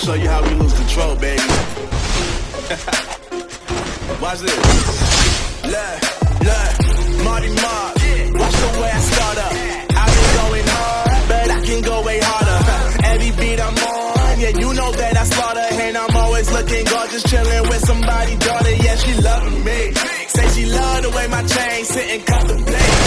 show you how we lose control, baby. Watch this. Look, Marty Mark. Watch the way I start up. I've been going hard, but I can go way harder. Every beat I'm on, yeah, you know that I slaughter. And I'm always looking gorgeous, chilling with somebody's daughter. Yeah, she loving me. Say she love the way my chain sitting comfortably.